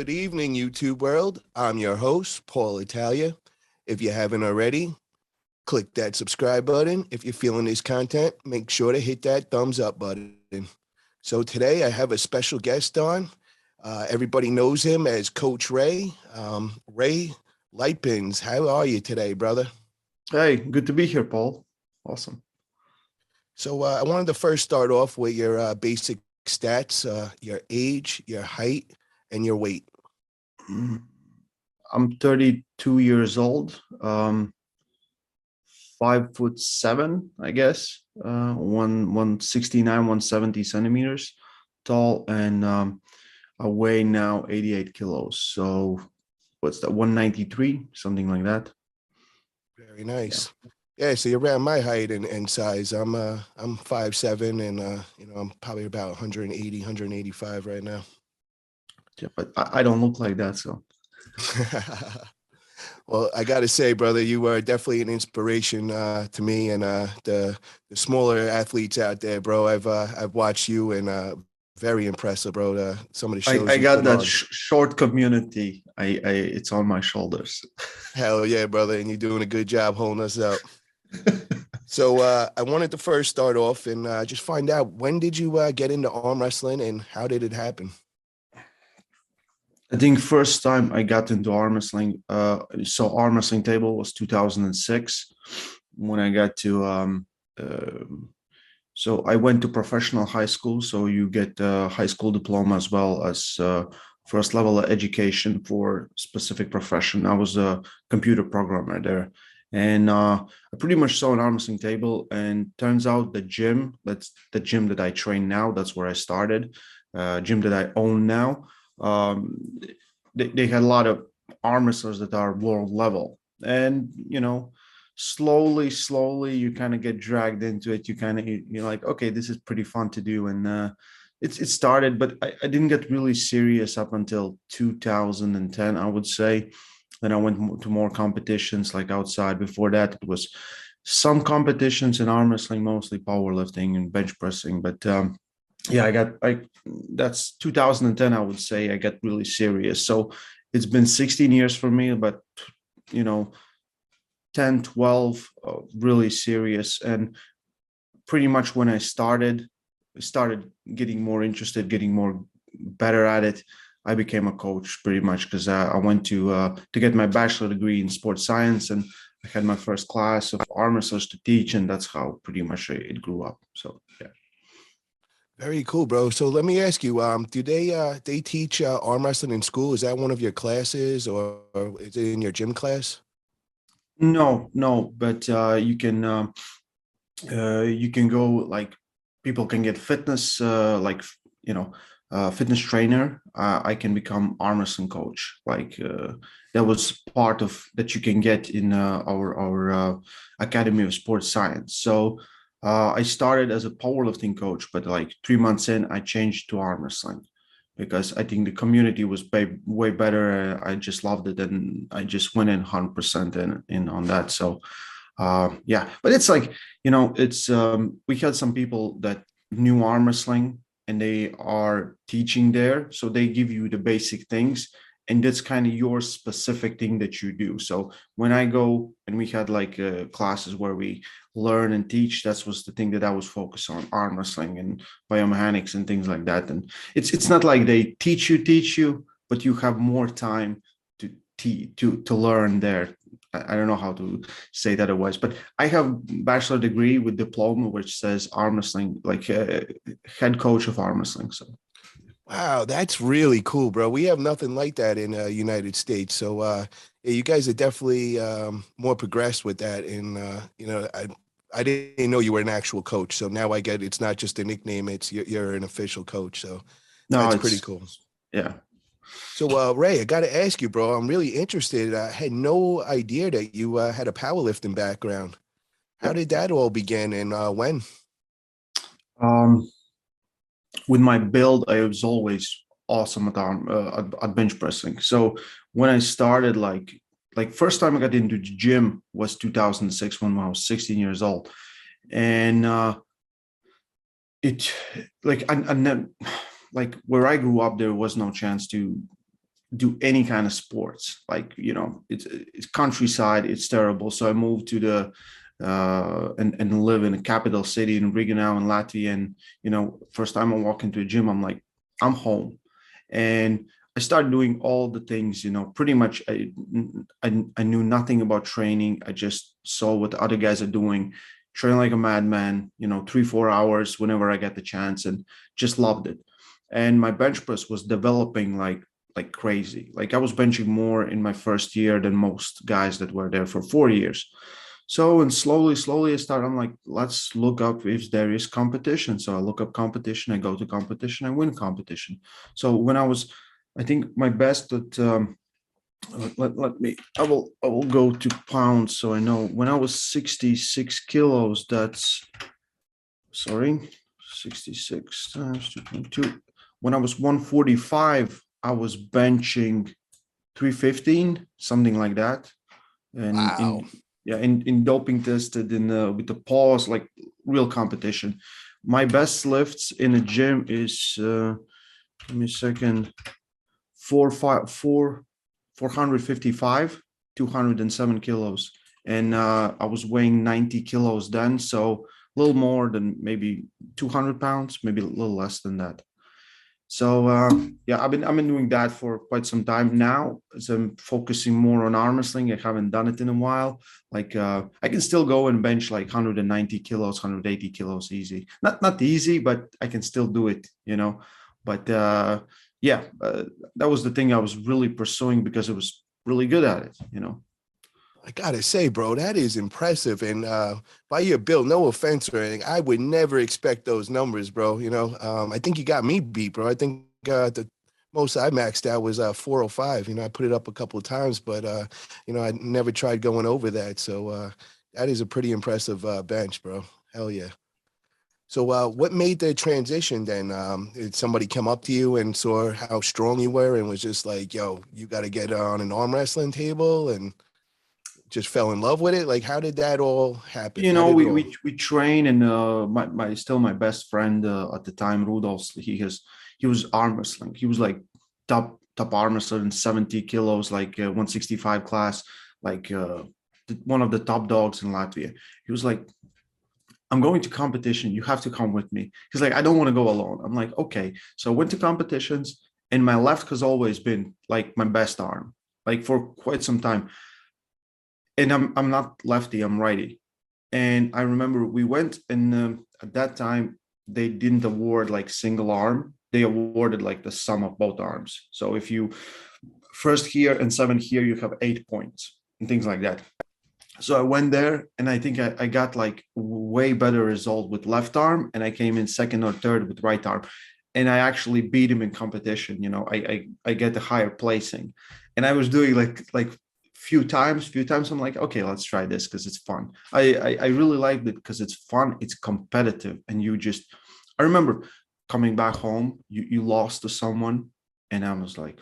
Good evening, YouTube world. I'm your host, Paul Italia. If you haven't already, click that subscribe button. If you're feeling this content, make sure to hit that thumbs up button. So today I have a special guest on. Everybody knows him as Coach Ray. Ray Lightpins, how are you today, brother? Hey, good to be here, Paul. Awesome. So I wanted to first start off with your basic stats, your age, your height, and your weight. I'm 32 years old, 5'7", I guess, 169, 170 centimeters tall, and I weigh now 88 kilos. So what's that, 193, something like that? Very nice. Yeah, so you're around my height and size. I'm 5'7", and I'm probably about 180, 185 right now. Yeah, but I don't look like that, so. Well, I got to say, brother, you are definitely an inspiration to me and the smaller athletes out there, bro. I've watched you and very impressive, bro. Some of the shows I you got put that on. short community. It's on my shoulders. Hell yeah, brother, and you're doing a good job holding us up. So I wanted to first start off and just find out, when did you get into arm wrestling and how did it happen? I think first time I got into arm wrestling, so arm wrestling table was 2006 when I got to, so I went to professional high school. So you get a high school diploma as well as first level of education for specific profession. I was a computer programmer there. And I pretty much saw an arm wrestling table, and turns out that's the gym that I train now. That's where I started, gym that I own now. um, they had a lot of arm wrestlers that are world level, and slowly you kind of get dragged into it. You're like, okay, this is pretty fun to do. And it started, but I didn't get really serious up until 2010, I would say. Then I went to more competitions like outside. Before that, it was some competitions in arm wrestling, mostly powerlifting and bench pressing. But yeah, that's 2010, I would say. I got really serious. So it's been 16 years for me, but you know 10, 12 really serious. And pretty much when I started getting more interested, getting more better at it, I became a coach pretty much, because I went to get my bachelor degree in sports science, and I had my first class of arm wrestlers to teach, and that's how pretty much it grew up. So yeah. Very cool, bro. So let me ask you, do they teach arm wrestling in school? Is that one of your classes, or is it in your gym class? No, but you can go, like, people can get fitness, like, fitness trainer. I can become arm wrestling coach. Like, that was part of that you can get in our Academy of Sports Science. So I started as a powerlifting coach, but like 3 months in, I changed to arm wrestling because I think the community was way better. I just loved it, and I just went in 100% in on that. So yeah, but it's like, it's we had some people that knew arm wrestling, and they are teaching there, so they give you the basic things, and that's kind of your specific thing that you do. So when I go, and we had like classes where we learn and teach, that was the thing that I was focused on: arm wrestling and biomechanics and things like that. And it's not like they teach you, but you have more time to learn there. I don't know how to say that otherwise, but I have bachelor degree with diploma which says arm wrestling, like head coach of arm wrestling. So Wow, that's really cool, bro. We have nothing like that in United States. So yeah, you guys are definitely more progressed with that. And I didn't know you were an actual coach. So now I get it's not just a nickname; it's you're an official coach. So no, that's pretty it's, cool. yeah. So Ray, I got to ask you, bro. I'm really interested. I had no idea that you had a powerlifting background. How Yep. did that all begin, and when? um with my build, I was always awesome at at bench pressing. So when I started, like first time I got into the gym was 2006, when I was 16 years old. And it like and then, like, where I grew up, there was no chance to do any kind of sports. Like, it's countryside, it's terrible. So I moved to the and live in a capital city in Riga now in Latvia. And first time I walk into a gym, I'm like, I'm home. And I started doing all the things, pretty much. I knew nothing about training. I just saw what the other guys are doing, train like a madman, 3-4 hours whenever I get the chance, and just loved it. And my bench press was developing like crazy. Like I was benching more in my first year than most guys that were there for 4 years. So, and slowly I start. I'm like, let's look up if there is competition. So I look up competition. I go to competition. I win competition. So when I think my best at let me. I will go to pounds. So I know when I was 66 kilos. That's 66 times 2.2. When I was 145, I was benching 315, something like that. And Wow. in doping tested in with the pause, like real competition. My best lifts in a gym is give me a second, 455, 207 kilos. And I was weighing 90 kilos then, so a little more than maybe 200 pounds, maybe a little less than that. So yeah, I've been doing that for quite some time now. As I'm focusing more on arm wrestling, I haven't done it in a while. Like I can still go and bench like 190 kilos, 180 kilos easy. Not easy, but I can still do it. But yeah, that was the thing I was really pursuing because I was really good at it. I gotta say, bro, that is impressive. And by your build, no offense or anything, I would never expect those numbers, bro. I think you got me beat, bro. I think the most I maxed out was 405. I put it up a couple of times, but I never tried going over that. So that is a pretty impressive bench, bro. Hell yeah. So what made the transition then? Did somebody come up to you and saw how strong you were and was just like, yo, you got to get on an arm wrestling table and just fell in love with it? Like, how did that all happen? You How know, did it we all? we train, and my still my best friend at the time, Rudolf. He was arm wrestling. He was like top arm wrestler in 70 kilos, like 165 class, like one of the top dogs in Latvia. He was like, I'm going to competition. You have to come with me. He's like, I don't want to go alone. I'm like, okay. So I went to competitions, and my left has always been like my best arm, like for quite some time. And I'm not lefty. I'm righty. And I remember we went, and at that time they didn't award like single arm. They awarded like the sum of both arms. So if you first here and seven here, you have 8 points and things like that. So I went there, and I think I got like way better result with left arm, and I came in second or third with right arm, and I actually beat him in competition. I get a higher placing, and I was doing like few times. I'm like, okay, let's try this because it's fun. I really liked it because it's fun, it's competitive, and you just. I remember coming back home, you lost to someone, and I was like,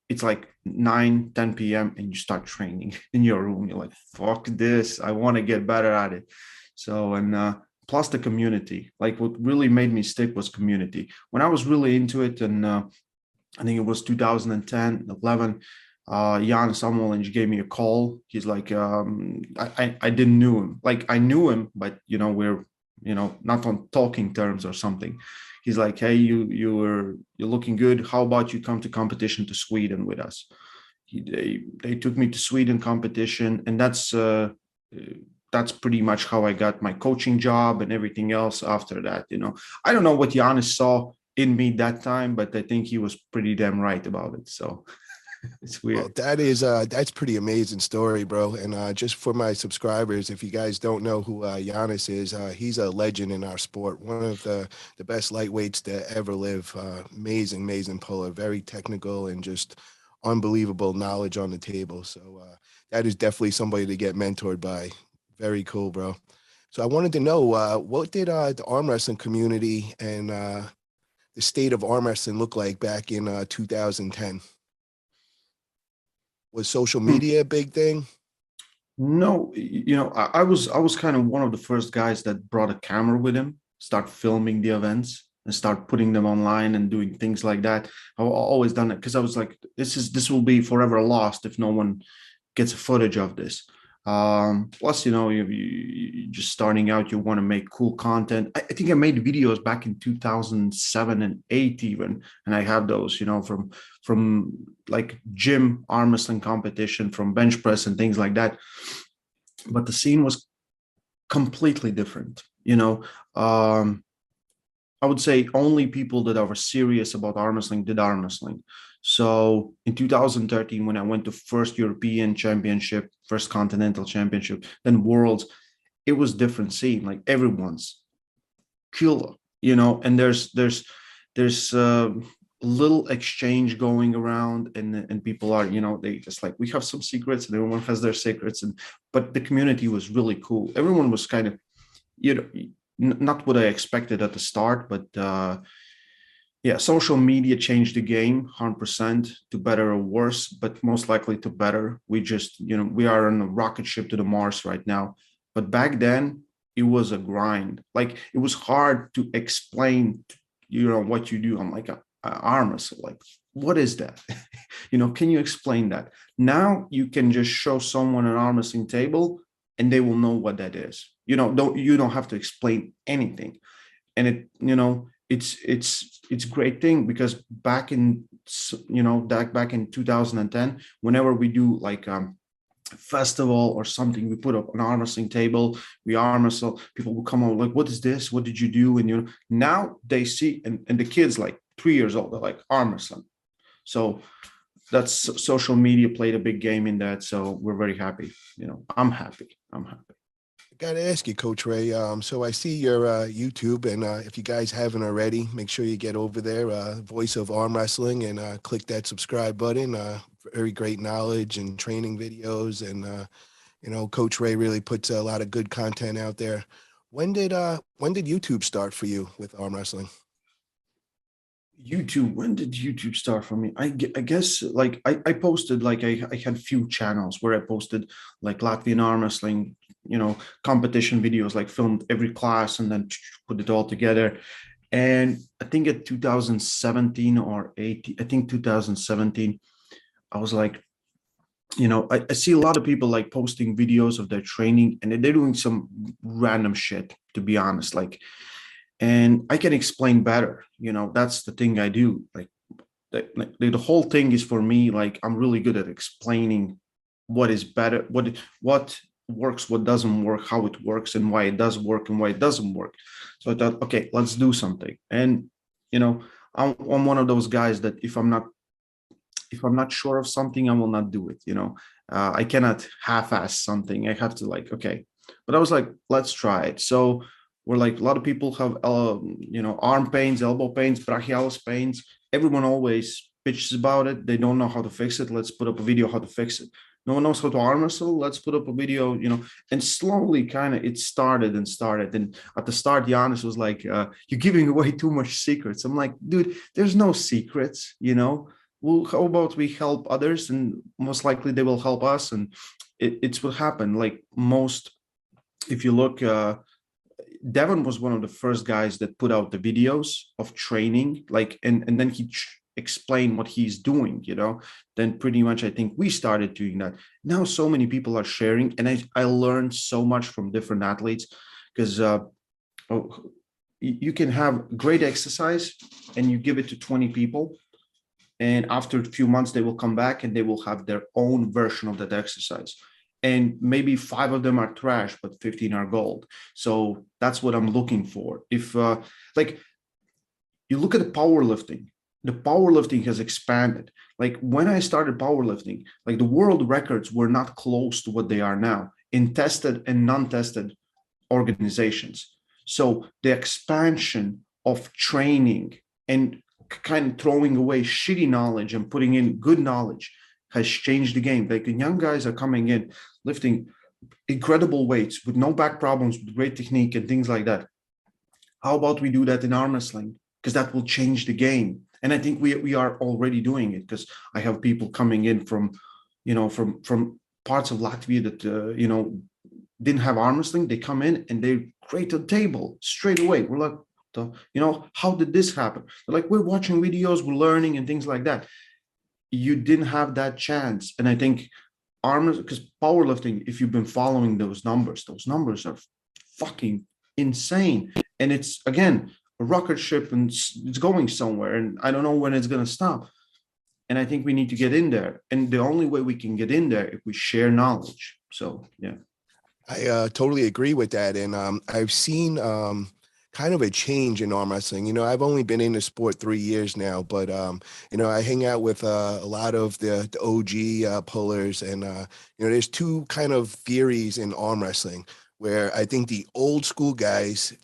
it's like 9-10 p.m. and you start training in your room. You're like, fuck this, I want to get better at it. So, and plus the community, like what really made me stick was community. When I was really into it, and I think it was 2010 11, Jan Samuelin gave me a call. He's like, I didn't knew him, like I knew him, but we're not on talking terms or something. He's like, hey, you're looking good. How about you come to competition to Sweden with us? They took me to Sweden competition, and that's pretty much how I got my coaching job and everything else after that. I don't know what Giannis saw in me that time, but I think he was pretty damn right about it. So it's Well, weird. that's pretty amazing story, bro. And just for my subscribers, if you guys don't know who Giannis is, he's a legend in our sport. One of the best lightweights to ever live. Amazing puller, very technical and just unbelievable knowledge on the table. So that is definitely somebody to get mentored by. Very cool, bro. So I wanted to know what did the arm wrestling community and the state of arm wrestling look like back in 2010? Was social Hmm. media a big thing? No, I was kind of one of the first guys that brought a camera with him, start filming the events. and start putting them online and doing things like that. I've always done it because I was like, this will be forever lost if no one gets a footage of this. Plus, you just starting out, you want to make cool content. I think I made videos back in 2007 and 8 even, and I have those, from like gym arm wrestling competition, from bench press and things like that. But the scene was completely different. I would say only people that are serious about arm wrestling did arm wrestling. So in 2013, when I went to first European Championship, first Continental Championship, then Worlds, it was different scene. Like everyone's killer, and there's little exchange going around, and people are, they just like, we have some secrets, and everyone has their secrets, but the community was really cool. Everyone was kind of, you know not what I expected at the start, but yeah, social media changed the game 100%, to better or worse, but most likely to better. We just, we are on a rocket ship to the Mars right now. But back then, it was a grind. Like, it was hard to explain, what you do. I'm like, arm wrestle, like, what is that? Can you explain that? Now you can just show someone an arm wrestling table and they will know what that is. You don't have to explain anything. And it's great thing, because back in, back in 2010, whenever we do like festival or something, we put up an arm wrestling table, we arm wrestle, people will come out like, what is this, what did you do? And now they see, and the kids like 3 years old, they're like, arm wrestling. So that's, social media played a big game in that. So we're very happy. I'm happy. Got to ask you, Coach Ray. So I see your YouTube, and if you guys haven't already, make sure you get over there, Voice of Arm Wrestling, and click that subscribe button. Very great knowledge and training videos, and Coach Ray really puts a lot of good content out there. When did YouTube start for you with arm wrestling? YouTube, when did YouTube start for me? I guess like I posted, like I had few channels where I posted like Latvian arm wrestling, competition videos, like filmed every class and then put it all together. And I think at 2017 or 18, I think 2017, I was like, I see a lot of people like posting videos of their training, and they're doing some random shit, to be honest. Like, and I can explain better. That's the thing I do. Like, the whole thing is, for me, like, I'm really good at explaining what is better, what works, what doesn't work, how it works, and why it does work and why it doesn't work. So I thought, okay, let's do something. And I'm one of those guys that if I'm not sure of something, I will not do it. I cannot half-ass something. I have to, like, okay. But I was like, let's try it. So we're like, a lot of people have, arm pains, elbow pains, brachialis pains. Everyone always bitches about it. They don't know how to fix it. Let's put up a video how to fix it. No one knows how to arm wrestle. Let's put up a video, and slowly kind of it started. And at the start, Giannis was like, you're giving away too much secrets. I'm like, dude, there's no secrets, Well, how about we help others, and most likely they will help us. And it's what happened. Like, most, if you look, Devon was one of the first guys that put out the videos of training, like, and then he explained what he's doing, then pretty much I think we started doing that. Now so many people are sharing, and I learned so much from different athletes, because you can have great exercise and you give it to 20 people, and after a few months they will come back and they will have their own version of that exercise, and maybe 5 of them are trash but 15 are gold. So that's what I'm looking for. If like, you look at the powerlifting has expanded. Like, when I started powerlifting, like, the world records were not close to what they are now in tested and non-tested organizations. So the expansion of training and kind of throwing away shitty knowledge and putting in good knowledge has changed the game. Like, the young guys are coming in lifting incredible weights with no back problems, with great technique and things like that. How about we do that in arm wrestling? Because that will change the game. And I think we are already doing it, because I have people coming in from parts of Latvia that didn't have arm wrestling. They come in and they create a table straight away. We're like, How did this happen? Like, we're watching videos, we're learning and things like that. You didn't have that chance. And I think armors, because powerlifting, if you've been following those numbers are fucking insane. And it's, again, a rocket ship, and it's going somewhere. And I don't know when it's going to stop. And I think we need to get in there. And the only way we can get in there if we share knowledge. So, yeah. I totally agree with that. And I've seen kind of a change in arm wrestling. I've only been in the sport 3 years now, but, I hang out with a lot of the OG pullers. And, there's two kind of theories in arm wrestling where I think the old school guys,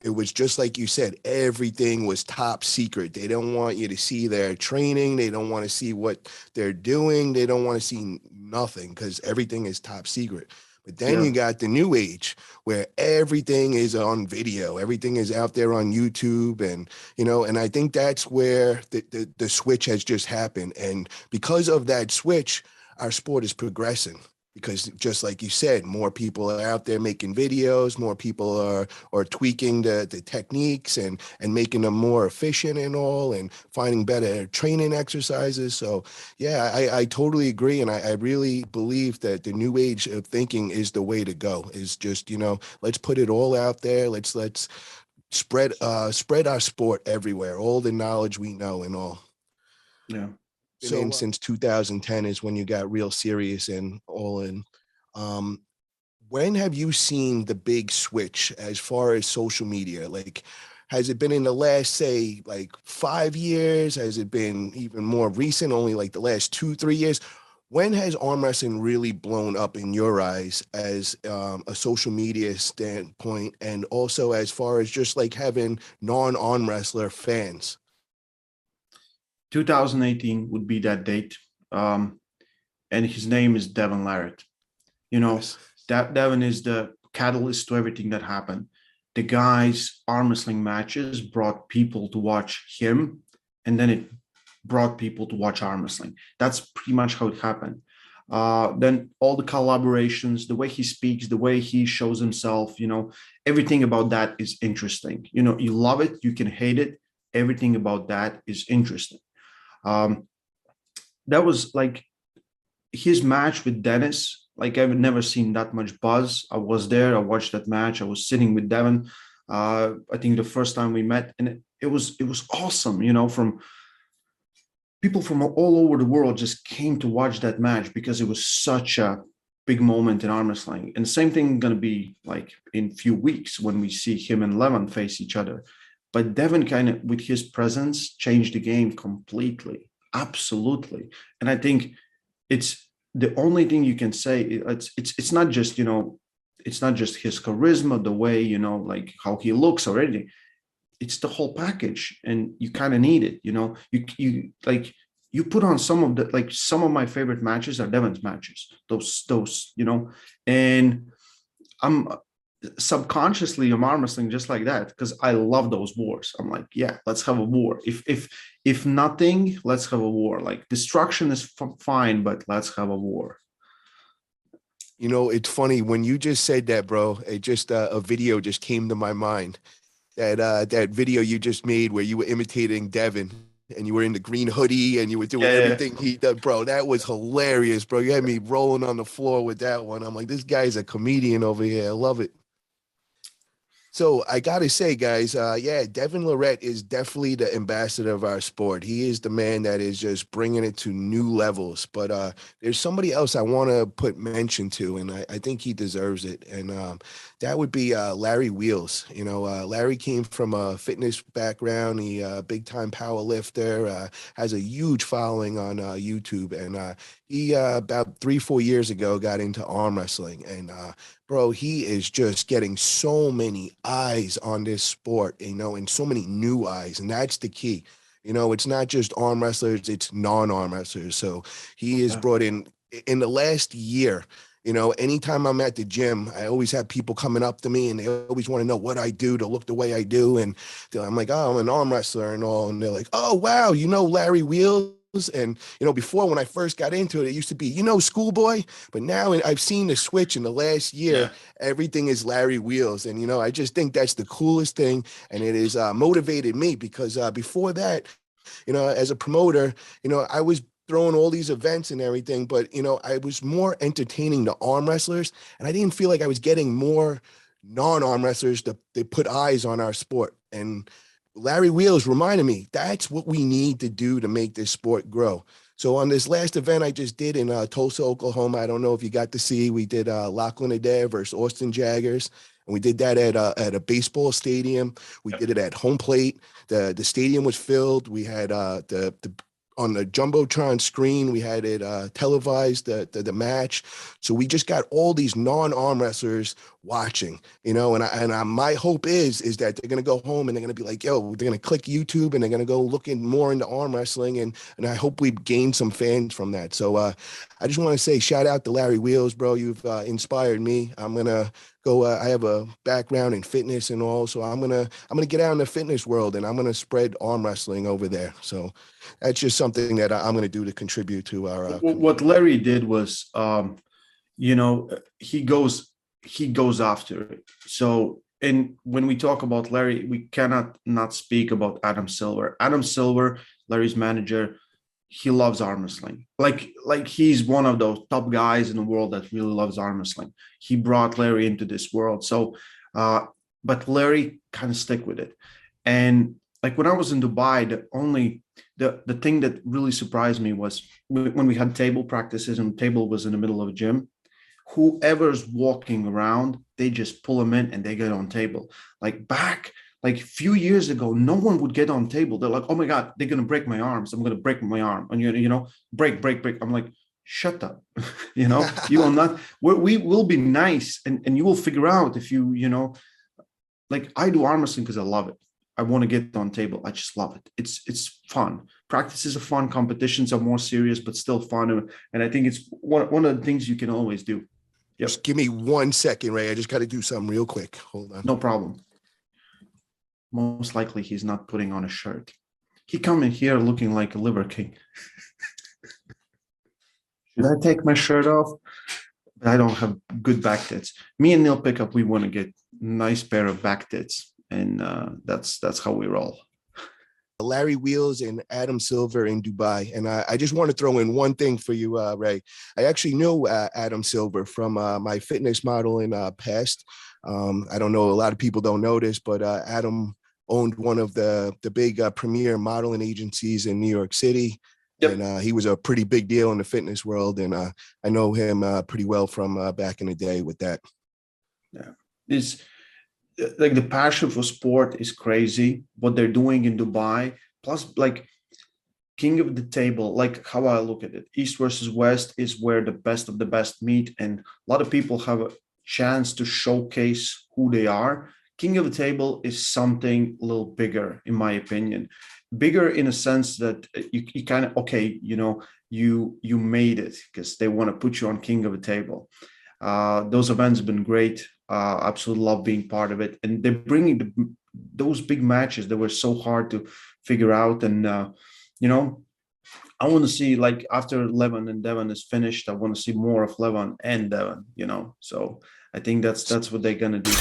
it was just like you said, everything was top secret. They don't want you to see their training. They don't want to see what they're doing. They don't want to see nothing because everything is top secret. But then Yeah. you got the new age where everything is on video. Everything is out there on YouTube. And I think that's where the switch has just happened. And because of that switch, our sport is progressing. Because just like you said, more people are out there making videos, more people are tweaking the techniques and making them more efficient and all, and finding better training exercises. So yeah, I totally agree. And I really believe that the new age of thinking is the way to go, is just, let's put it all out there. Let's spread our sport everywhere, all the knowledge we know and all. Yeah. Been in since 2010 is when you got real serious and all in. Um, when have you seen the big switch as far as social media? Like, has it been in the last, say, like 5 years? Has it been even more recent, only like the last 2, 3 years? When has arm wrestling really blown up in your eyes as a social media standpoint, and also as far as just like having non-arm wrestler fans? 2018 would be that date. And his name is Devon Larratt. You know, Yes. that Devon is the catalyst to everything that happened. The guy's arm wrestling matches brought people to watch him, and then it brought people to watch arm wrestling. That's pretty much how it happened. Then all the collaborations, the way he speaks, the way he shows himself, everything about that is interesting. You love it, you can hate it. Everything about that is interesting. Um, that was like his match with Dennis. Like, I've never seen that much buzz. I was there. I watched that match. I was sitting with Devon. I think the first time we met, and it was awesome. From people from all over the world just came to watch that match because it was such a big moment in arm wrestling. And the same thing going to be like in a few weeks when we see him and Levin face each other. But Devon kind of, with his presence, changed the game completely. Absolutely. And I think it's the only thing you can say. It's not just, it's not just his charisma, the way, like how he looks or anything. It's the whole package, and you kind of need it. You like, you put on some of my favorite matches are Devon's matches. Those, and I'm subconsciously I'm arm wrestling just like that because I love those wars. I'm like, yeah, let's have a war. If nothing, let's have a war. Like, destruction is fine, but let's have a war. It's funny when you just said that, bro. It just a video just came to my mind. That video you just made where you were imitating Devon and you were in the green hoodie and you were doing Yeah, everything he did, bro. That was hilarious, bro. You had me rolling on the floor with that one. I'm like, this guy's a comedian over here. I love it. So I gotta say, guys, yeah, Devon Larratt is definitely the ambassador of our sport. He is the man that is just bringing it to new levels. But there's somebody else I want to put mention to, and I think he deserves it. And that would be Larry Wheels. Larry came from a fitness background. He big time power lifter, has a huge following on YouTube, and he about 3, 4 years ago got into arm wrestling, and bro, he is just getting so many eyes on this sport, and so many new eyes. And that's the key. It's not just arm wrestlers, it's non-arm wrestlers. So he is yeah, brought in the last year. Anytime I'm at the gym, I always have people coming up to me and they always want to know what I do to look the way I do. And I'm like, oh, I'm an arm wrestler and all. And they're like, oh, wow, Larry Wheels? And, before when I first got into it, it used to be, Schoolboy. But now I've seen the switch in the last year. Yeah. Everything is Larry Wheels. And, I just think that's the coolest thing. And it has motivated me because before that, as a promoter, I was throwing all these events and everything, but, I was more entertaining the arm wrestlers. And I didn't feel like I was getting more non-arm wrestlers to they put eyes on our sport. And Larry Wheels reminded me that's what we need to do to make this sport grow. So on this last event I just did in Tulsa, Oklahoma, I don't know if you got to see, we did Lachlan Adair versus Austin Jaggers. And we did that at a baseball stadium. We did it at home plate. The stadium was filled. We had the on the Jumbotron screen, we had it televised, the match. So we just got all these non-arm wrestlers watching, and my hope is that they're going to go home and they're going to be like, yo, they're going to click YouTube and they're going to go looking more into arm wrestling. And I hope we gain some fans from that. So I just want to say shout out to Larry Wheels, bro. You've inspired me. I'm going to go. I have a background in fitness and all. So I'm going to get out in the fitness world and I'm going to spread arm wrestling over there. So that's just something that I'm going to do to contribute to our. What Larry did was, he goes after it. So, and when we talk about Larry, we cannot not speak about Adam Silver. Adam Silver, Larry's manager, he loves arm wrestling. Like he's one of those top guys in the world that really loves arm wrestling. He brought Larry into this world. So, but Larry kind of stick with it. And like when I was in Dubai, the thing that really surprised me was when we had table practices and the table was in the middle of a gym. Whoever's walking around, they just pull them in and they get on table. Like a few years ago, no one would get on table. They're like, oh my God, they're going to break my arms. I'm going to break my arm. And, break. I'm like, shut up. You will not, we will be nice and you will figure out if like I do arm wrestling because I love it. I want to get on table. I just love it. It's fun. Practices are fun. Competitions are more serious, but still fun. And I think it's one of the things you can always do. Yep. Just give me 1 second, Ray. I just got to do something real quick. Hold on. No problem. Most likely he's not putting on a shirt. He come in here looking like a Liver King. Should I take my shirt off? I don't have good back tits. Me and Neil Pickup, we want to get a nice pair of back tits. And that's how we roll. Larry Wheels and Adam Silver in Dubai. And I just want to throw in one thing for you, Ray. I actually know Adam Silver from my fitness model in past. I don't know, a lot of people don't know this, but Adam owned one of the big premier modeling agencies in New York City. Yep. And he was a pretty big deal in the fitness world. And I know him pretty well from back in the day with that. Yeah. Like the passion for sport is crazy. What they're doing in Dubai, plus like king of the table, like how I look at it, East versus West is where the best of the best meet, and a lot of people have a chance to showcase who they are. King of the table is something a little bigger, in my opinion, bigger in a sense that you kind of you made it because they want to put you on king of the table. Those events have been great. Absolutely love being part of it, and they're bringing those big matches that were so hard to figure out. And I want to see, like, after Levon and Devon is finished, I want to see more of Levon and Devon. So I think that's what they're gonna do.